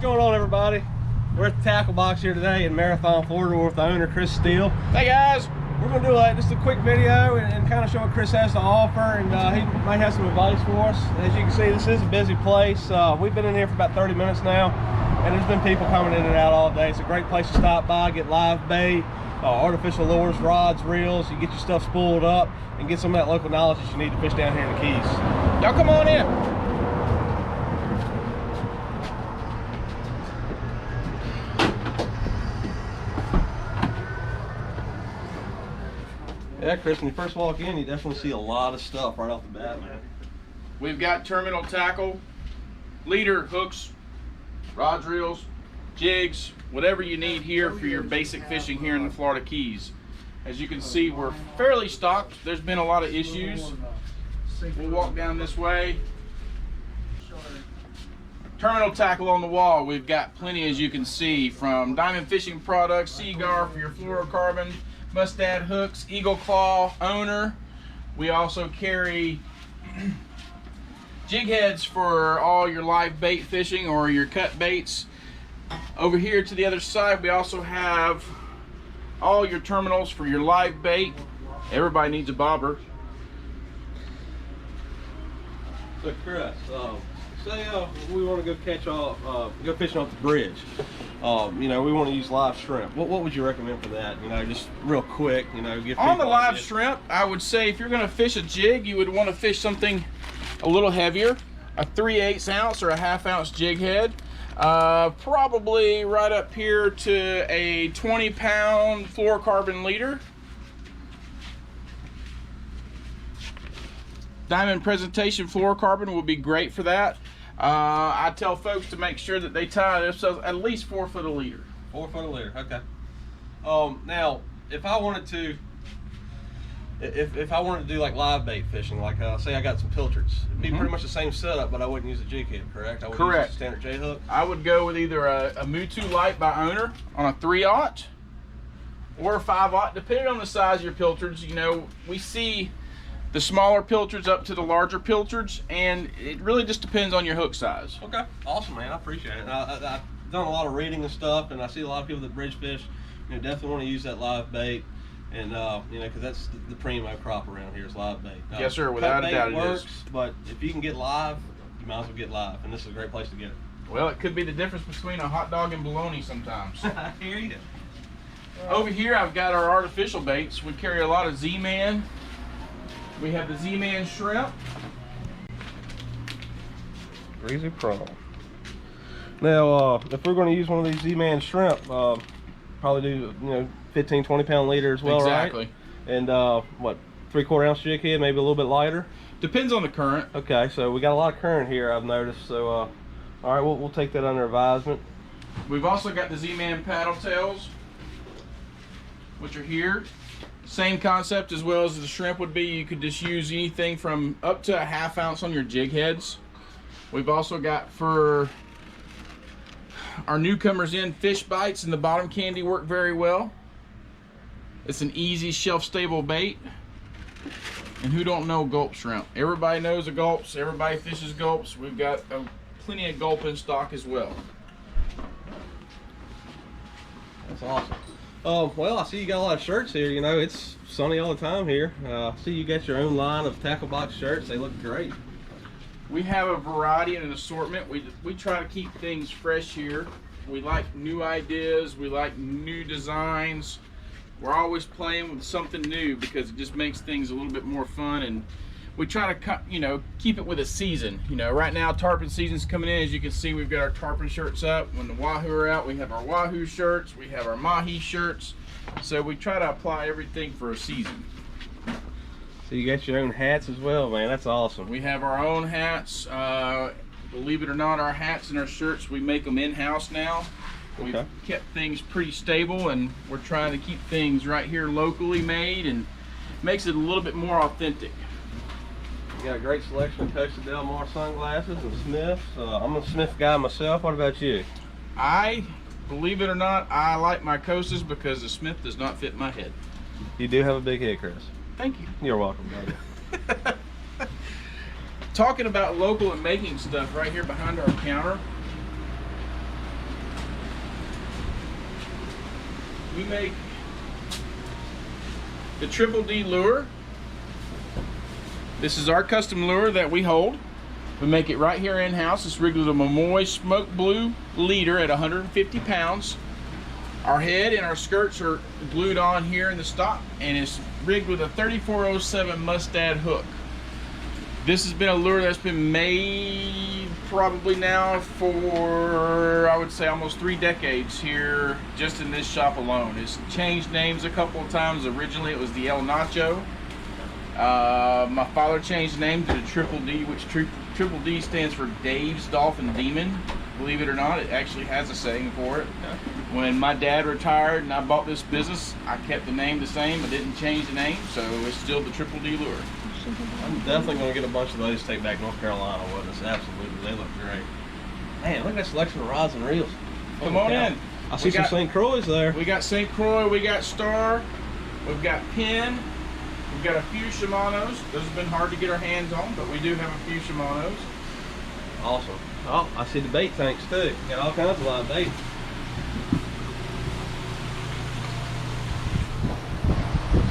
going on, everybody? We're at the tackle box here today in Marathon, Florida with the owner, Chris Steele. Hey guys! We're going to do just a quick video and kind of show what Chris has to offer, and he might have some advice for us. As you can see, this is a busy place. We've been in here for about 30 minutes now, and there's been people coming in and out all day. It's a great place to stop by, get live bait, artificial lures, rods, reels. You get your stuff spooled up and get some of that local knowledge that you need to fish down here in the Keys. Y'all come on in. Yeah, Chris, when you first walk in, you definitely see a lot of stuff right off the bat, man. We've got terminal tackle, leader, hooks, rods, reels, jigs, whatever you need here for your basic fishing here in the Florida Keys. As you can see, we're fairly stocked. There's been a lot of issues. We'll walk down this way. Terminal tackle on the wall. We've got plenty, as you can see, from Diamond Fishing Products, Seagar for your fluorocarbon, Mustad hooks, Eagle Claw, Owner. We also carry jig heads for all your live bait fishing or your cut baits. Over here to the other side, we also have all your terminals for your live bait. Everybody needs a bobber. So Chris, say we want to go catch go fishing off the bridge. You know, we want to use live shrimp. What would you recommend for that? You know, just real quick. You know, give on the live shrimp, I would say if you're going to fish a jig, you would want to fish something a little heavier, a 3/8 ounce or a 1/2 ounce jig head. Probably right up here to a 20-pound fluorocarbon leader. Diamond Presentation fluorocarbon will be great for that. I tell folks to make sure that they tie themselves at least 4 foot a leader. 4 foot a leader, okay. Now, if I wanted to, if I wanted to do like live bait fishing, like say I got some pilchards, it'd be pretty much the same setup, but I wouldn't use a jig head, correct? I would use a standard J hook. I would go with either a Mutu Light by Owner on a 3/0 or a 5/0, depending on the size of your pilchards. You know, we see the smaller pilchards up to the larger pilchards, and it really just depends on your hook size. Okay, awesome, man. I appreciate it. I've done a lot of reading and stuff, and I see a lot of people that bridge fish. You know, definitely want to use that live bait, and you know, because that's the primo crop around here is live bait. Yes, sir. Without a doubt, it works, is. But if you can get live, you might as well get live, and this is a great place to get it. Well, it could be the difference between a hot dog and bologna sometimes. I hear you. Over here, I've got our artificial baits. We carry a lot of Z-Man. We have the Z-Man shrimp. Greasy prawn. Now, if we're going to use one of these Z-Man shrimp, probably do 15-20 pound leader as well, exactly. Right? And what, 3/4 ounce jig head, maybe a little bit lighter. Depends on the current. Okay, so we got a lot of current here, I've noticed. So, all right, we'll take that under advisement. We've also got the Z-Man paddle tails, which are here. Same concept as well as the shrimp would be. You could just use anything from up to a 1/2 ounce on your jig heads. We've also got for our newcomers in fish bites, and the bottom candy work very well. It's an easy shelf stable bait. And who don't know gulp shrimp? Everybody knows the gulps. Everybody fishes gulps. We've got plenty of gulp in stock as well. That's awesome. Well, I see you got a lot of shirts here. You know, it's sunny all the time here. I see you got your own line of tackle box shirts. They look great. We have a variety and an assortment. We try to keep things fresh here. We like new ideas. We like new designs. We're always playing with something new because it just makes things a little bit more fun, and we try to keep it with a season. You know, right now tarpon season's coming in. As you can see, we've got our tarpon shirts up. When the wahoo are out, we have our wahoo shirts. We have our mahi shirts. So we try to apply everything for a season. So you got your own hats as well, man. That's awesome. We have our own hats. Believe it or not, our hats and our shirts, we make them in-house now. We've kept things pretty stable, and we're trying to keep things right here locally made, and makes it a little bit more authentic. You got a great selection of Costa Del Mar sunglasses and Smiths. I'm a Smith guy myself. What about you? Believe it or not, I like my Costas because the Smith does not fit my head. You do have a big head, Chris. Thank you. You're welcome, buddy. Talking about local and making stuff right here behind our counter. we make the Triple D lure. This is our custom lure that we hold. We make it right here in-house. It's rigged with a Momoy Smoke Blue leader at 150 pounds. Our head and our skirts are glued on here in the stock, and it's rigged with a 3407 Mustad hook. This has been a lure that's been made probably now for, I would say, almost 3 decades here just in this shop alone. It's changed names a couple of times. Originally it was the El Nacho. My father changed the name to the Triple D, which Triple D stands for Dave's Dolphin Demon. Believe it or not, it actually has a saying for it. When my dad retired and I bought this business, I kept the name the same. I didn't change the name, so it's still the Triple D lure. I'm definitely going to get a bunch of those to take back to North Carolina with us. Absolutely, they look great. Man, look at that selection of rods and reels. Come on in. I see some St. Croix there. We got St. Croix, we got Star, we've got Penn, we've got a few Shimano's. Those have been hard to get our hands on, but we do have a few Shimano's. Awesome. Oh, I see the bait tanks too. Got all kinds of live bait.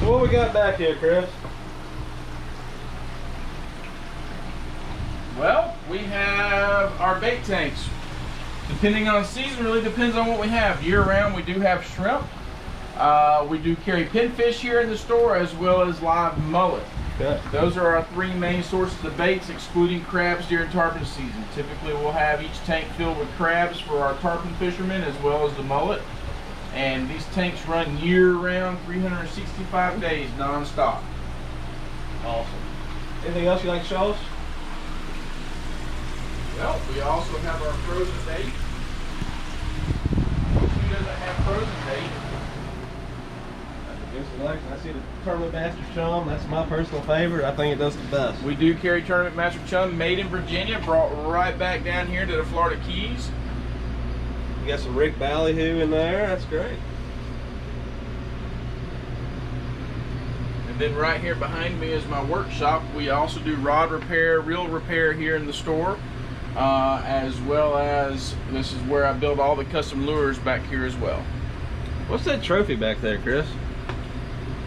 So what we got back here, Chris? Well, we have our bait tanks. Depending on season, really depends on what we have. Year round, we do have shrimp. We do carry pinfish here in the store, as well as live mullet. Okay. Those are our 3 main sources of baits, excluding crabs during tarpon season. Typically, we'll have each tank filled with crabs for our tarpon fishermen, as well as the mullet. And these tanks run year-round, 365 days, non-stop. Awesome. Anything else you'd like to show us? Well, we also have our frozen bait. Who doesn't have frozen bait? That's a good selection. I see the Tournament Master Chum. That's my personal favorite. I think it does the best. We do carry Tournament Master Chum, made in Virginia, brought right back down here to the Florida Keys. You got some Rick Ballyhoo in there. That's great. And then right here behind me is my workshop. We also do rod repair, reel repair here in the store. As well as this is where I build all the custom lures back here as well. What's that trophy back there, Chris?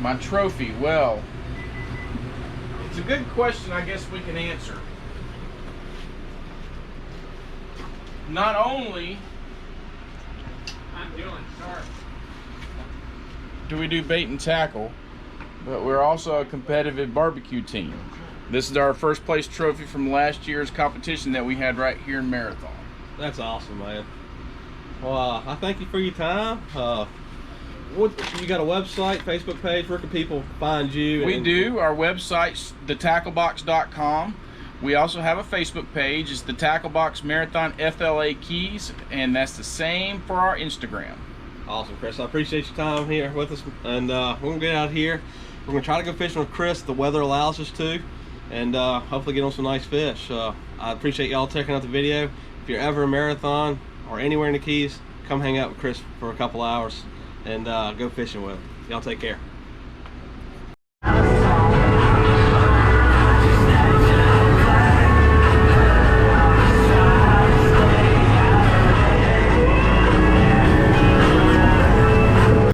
My trophy, well, it's a good question I guess we can answer. Not only do we do bait and tackle, but we're also a competitive barbecue team. This is our first place trophy from last year's competition that we had right here in Marathon. That's awesome, man. Well, I thank you for your time. You got a website, Facebook page? Where can people find you? We do. Our website's thetacklebox.com. We also have a Facebook page. It's the Tacklebox Marathon FLA Keys, and that's the same for our Instagram. Awesome, Chris. I appreciate your time here with us, and we're gonna get out here. We're gonna try to go fishing with Chris. The weather allows us to. And hopefully get on some nice fish. I appreciate y'all checking out the video. If you're ever in Marathon or anywhere in the Keys, come hang out with Chris for a couple hours and go fishing with him. Y'all take care.